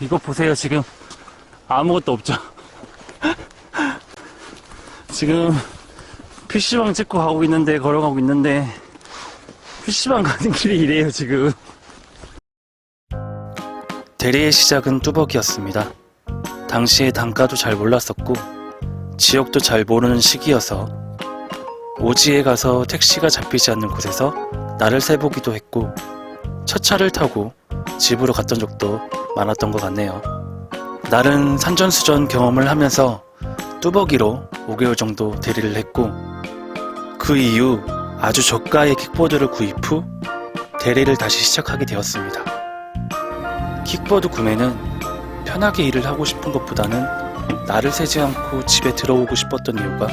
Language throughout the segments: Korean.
이거 보세요. 지금 아무것도 없죠. 지금 PC방 찍고 가고 있는데, 걸어가고 있는데, PC방 가는 길이 이래요 지금. 대리의 시작은 뚜벅이었습니다. 당시에 단가도 잘 몰랐었고 지역도 잘 모르는 시기여서 오지에 가서 택시가 잡히지 않는 곳에서 날을 새보기도 했고 첫 차를 타고 집으로 갔던 적도 많았던 것 같네요. 날은 산전수전 경험을 하면서 뚜벅이로 5개월 정도 대리를 했고 그 이후 아주 저가의 킥보드를 구입 후 대리를 다시 시작하게 되었습니다. 킥보드 구매는 편하게 일을 하고 싶은 것보다는 날을 새지 않고 집에 들어오고 싶었던 이유가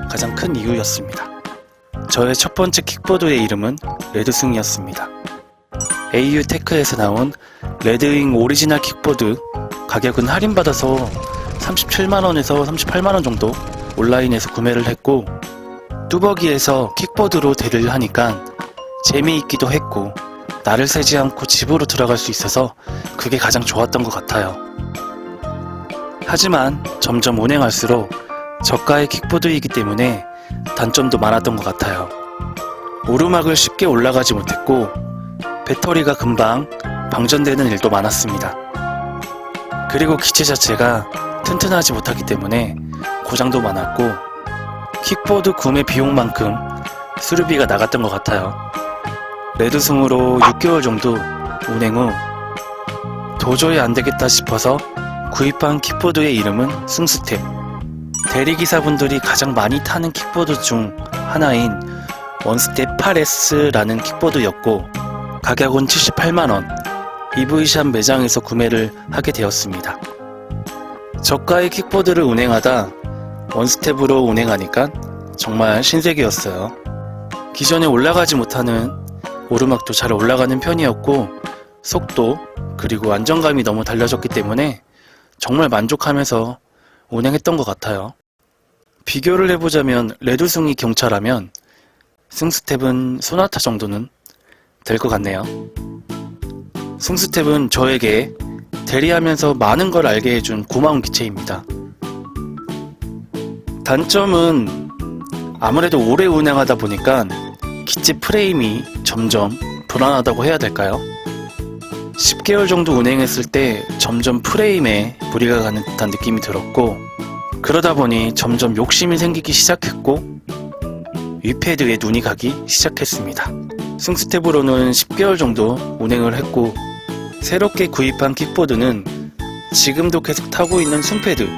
가장 큰 이유였습니다. 저의 첫 번째 킥보드의 이름은 레드승이었습니다. AU 테크에서 나온 레드윙 오리지널 킥보드, 가격은 할인받아서 37만원에서 38만원 정도 온라인에서 구매를 했고 뚜벅이에서 킥보드로 대리를 하니까 재미있기도 했고 날을 새지 않고 집으로 들어갈 수 있어서 그게 가장 좋았던 것 같아요. 하지만 점점 운행할수록 저가의 킥보드이기 때문에 단점도 많았던 것 같아요. 오르막을 쉽게 올라가지 못했고 배터리가 금방 방전되는 일도 많았습니다. 그리고 기체 자체가 튼튼하지 못하기 때문에 고장도 많았고 킥보드 구매 비용만큼 수리비가 나갔던 것 같아요. 레드승으로 6개월 정도 운행 후 도저히 안되겠다 싶어서 구입한 킥보드의 이름은 승스텝. 대리기사분들이 가장 많이 타는 킥보드 중 하나인 원스텝 8S라는 킥보드였고 가격은 78만원, EV샵 매장에서 구매를 하게 되었습니다. 저가의 킥보드를 운행하다 원스텝으로 운행하니까 정말 신세계였어요. 기존에 올라가지 못하는 오르막도 잘 올라가는 편이었고 속도 그리고 안정감이 너무 달라졌기 때문에 정말 만족하면서 운행했던 것 같아요. 비교를 해보자면 레드승이 경차라면 승스텝은 소나타 정도는 될 것 같네요. 승스텝은 저에게 대리하면서 많은 걸 알게 해준 고마운 기체입니다. 단점은 아무래도 오래 운행하다 보니까 기체 프레임이 점점 불안하다고 해야 될까요? 10개월 정도 운행했을 때 점점 프레임에 무리가 가는 듯한 느낌이 들었고 그러다 보니 점점 욕심이 생기기 시작했고 위패드에 눈이 가기 시작했습니다. 승스텝으로는 10개월 정도 운행을 했고 새롭게 구입한 킥보드는 지금도 계속 타고 있는 승패드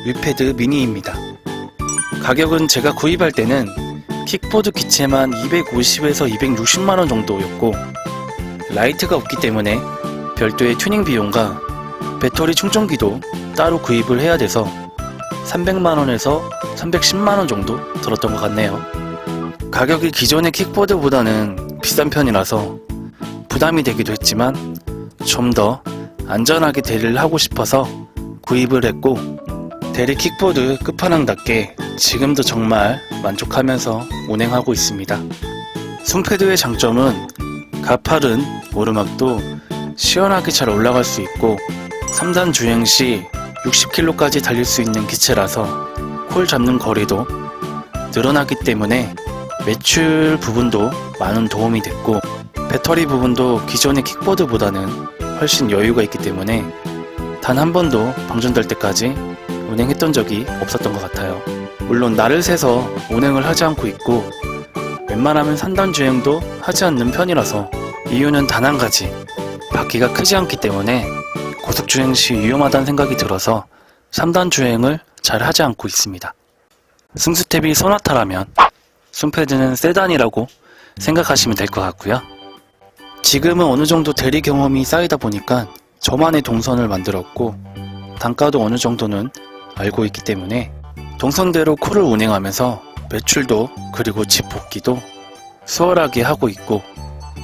위패드 미니입니다. 가격은 제가 구입할 때는 킥보드 기체만 250에서 260만원 정도였고 라이트가 없기 때문에 별도의 튜닝 비용과 배터리 충전기도 따로 구입을 해야 돼서 300만원에서 310만원 정도 들었던 것 같네요. 가격이 기존의 킥보드보다는 비싼 편이라서 부담이 되기도 했지만 좀 더 안전하게 대리를 하고 싶어서 구입을 했고 대리 킥보드 끝판왕답게 지금도 정말 만족하면서 운행하고 있습니다. 승패드의 장점은 가파른 오르막도 시원하게 잘 올라갈 수 있고 3단 주행 시 60km까지 달릴 수 있는 기체라서 콜 잡는 거리도 늘어나기 때문에 매출 부분도 많은 도움이 됐고 배터리 부분도 기존의 킥보드보다는 훨씬 여유가 있기 때문에 단 한 번도 방전될 때까지 운행했던 적이 없었던 것 같아요. 물론 날을 새서 운행을 하지 않고 있고 웬만하면 3단 주행도 하지 않는 편이라서 이유는 단 한 가지, 바퀴가 크지 않기 때문에 고속주행 시 위험하다는 생각이 들어서 3단 주행을 잘 하지 않고 있습니다. 승스텝이 소나타라면 승패드는 세단이라고 생각하시면 될 것 같고요. 지금은 어느 정도 대리 경험이 쌓이다 보니까 저만의 동선을 만들었고 단가도 어느 정도는 알고 있기 때문에 동선대로 콜을 운행하면서 매출도 그리고 집 복귀도 수월하게 하고 있고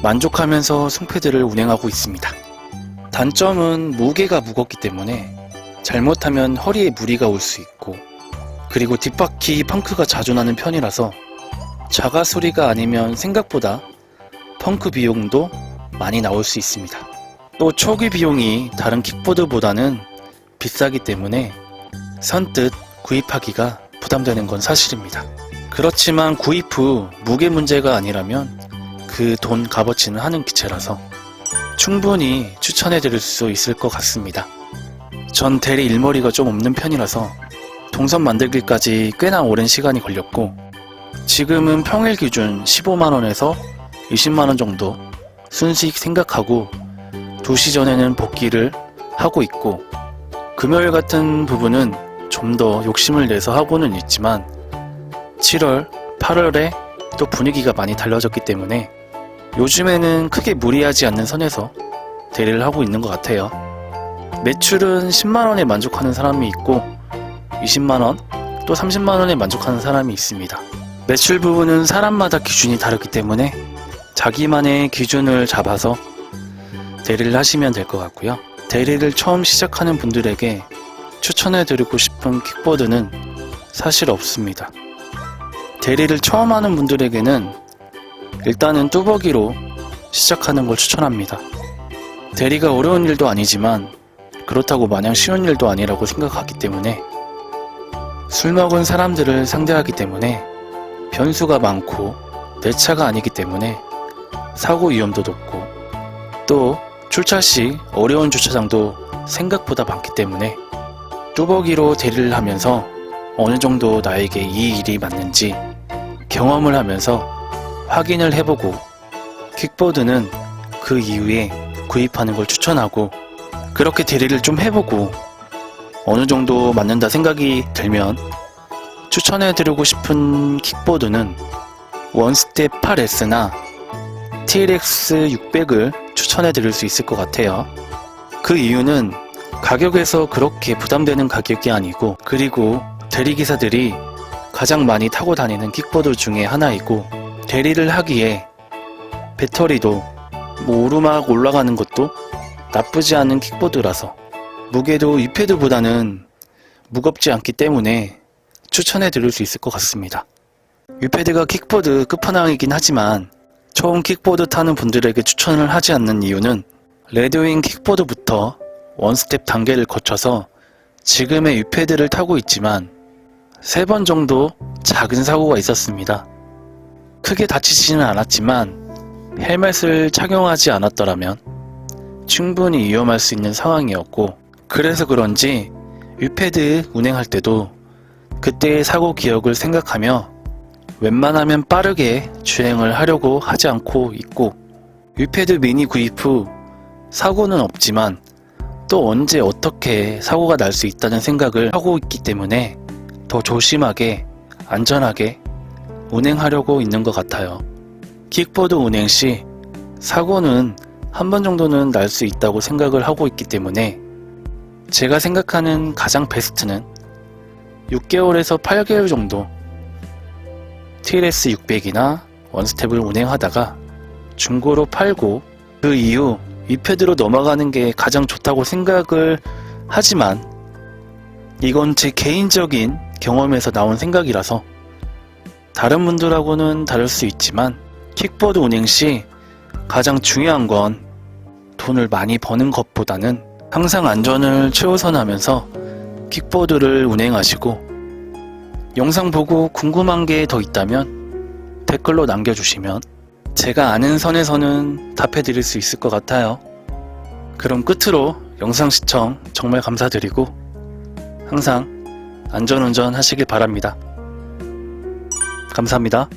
만족하면서 승패드를 운행하고 있습니다. 단점은 무게가 무겁기 때문에 잘못하면 허리에 무리가 올 수 있고 그리고 뒷바퀴 펑크가 자주 나는 편이라서 자가 수리가 아니면 생각보다 펑크 비용도 많이 나올 수 있습니다. 또 초기 비용이 다른 킥보드보다는 비싸기 때문에 선뜻 구입하기가 부담되는 건 사실입니다. 그렇지만 구입 후 무게 문제가 아니라면 그 돈 값어치는 하는 기체라서 충분히 추천해드릴 수 있을 것 같습니다. 전 대리 일머리가 좀 없는 편이라서 동선 만들기까지 꽤나 오랜 시간이 걸렸고 지금은 평일 기준 15만원에서 20만원 정도 순수익 생각하고 2시 전에는 복귀를 하고 있고 금요일 같은 부분은 좀 더 욕심을 내서 하고는 있지만 7월, 8월에 또 분위기가 많이 달라졌기 때문에 요즘에는 크게 무리하지 않는 선에서 대리를 하고 있는 것 같아요. 매출은 10만원에 만족하는 사람이 있고 20만원, 또 30만원에 만족하는 사람이 있습니다. 매출 부분은 사람마다 기준이 다르기 때문에 자기만의 기준을 잡아서 대리를 하시면 될 것 같고요. 대리를 처음 시작하는 분들에게 추천해드리고 싶은 킥보드는 사실 없습니다. 대리를 처음 하는 분들에게는 일단은 뚜벅이로 시작하는 걸 추천합니다. 대리가 어려운 일도 아니지만 그렇다고 마냥 쉬운 일도 아니라고 생각하기 때문에 술 먹은 사람들을 상대하기 때문에 변수가 많고 내 차가 아니기 때문에 사고 위험도 높고 또 출차 시 어려운 주차장도 생각보다 많기 때문에 뚜벅이로 대리를 하면서 어느 정도 나에게 이 일이 맞는지 경험을 하면서 확인을 해보고 킥보드는 그 이후에 구입하는 걸 추천하고 그렇게 대리를 좀 해보고 어느 정도 맞는다 생각이 들면 추천해드리고 싶은 킥보드는 원스텝 8S나 TLX 600을 추천해드릴 수 있을 것 같아요. 그 이유는 가격에서 그렇게 부담되는 가격이 아니고 그리고 대리기사들이 가장 많이 타고 다니는 킥보드 중에 하나이고 대리를 하기에 배터리도 오르막 올라가는 것도 나쁘지 않은 킥보드라서 무게도 위패드보다는 무겁지 않기 때문에 추천해드릴 수 있을 것 같습니다. 위패드가 킥보드 끝판왕이긴 하지만 처음 킥보드 타는 분들에게 추천을 하지 않는 이유는 레드윙 킥보드부터 원스텝 단계를 거쳐서 지금의 위패드를 타고 있지만 3번 정도 작은 사고가 있었습니다. 크게 다치지는 않았지만 헬멧을 착용하지 않았더라면 충분히 위험할 수 있는 상황이었고 그래서 그런지 위패드 운행할 때도 그때의 사고 기억을 생각하며 웬만하면 빠르게 주행을 하려고 하지 않고 있고 위패드 미니 구입 후 사고는 없지만 또 언제 어떻게 사고가 날 수 있다는 생각을 하고 있기 때문에 더 조심하게 안전하게 운행하려고 있는 것 같아요. 킥보드 운행 시 사고는 한 번 정도는 날 수 있다고 생각을 하고 있기 때문에 제가 생각하는 가장 베스트는 6개월에서 8개월 정도 TLS 600이나 원스텝을 운행하다가 중고로 팔고 그 이후 위패드로 넘어가는 게 가장 좋다고 생각을 하지만 이건 제 개인적인 경험에서 나온 생각이라서 다른 분들하고는 다를 수 있지만 킥보드 운행 시 가장 중요한 건 돈을 많이 버는 것보다는 항상 안전을 최우선하면서 킥보드를 운행하시고 영상 보고 궁금한 게 더 있다면 댓글로 남겨주시면 제가 아는 선에서는 답해드릴 수 있을 것 같아요. 그럼 끝으로 영상 시청 정말 감사드리고 항상 안전운전 하시길 바랍니다. 감사합니다.